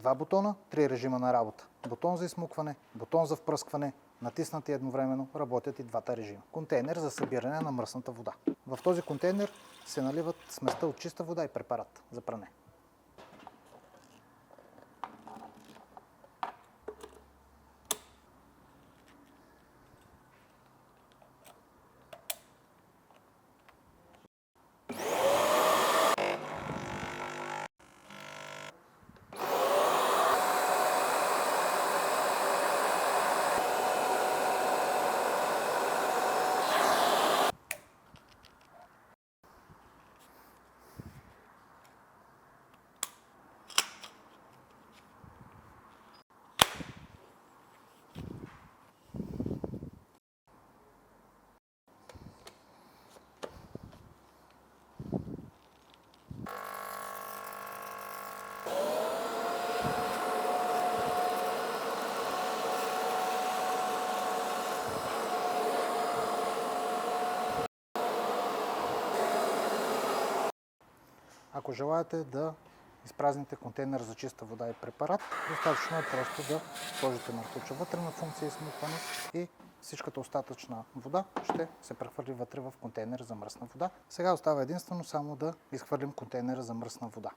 2 бутона, 3 режима на работа. Бутон за изсмукване, бутон за впръскване, натиснати едновременно, работят и двата режима. Контейнер за събиране на мръсната вода. В този контейнер се наливат сместа от чиста вода и препарат за пране. Ако желаете да изпразните контейнер за чиста вода и препарат, достатъчно е просто да сложите мъртвеча вътре на функция изсмукване и всичката остатъчна вода ще се прехвърли вътре в контейнер за мръсна вода. Сега остава единствено само да изхвърлим контейнера за мръсна вода.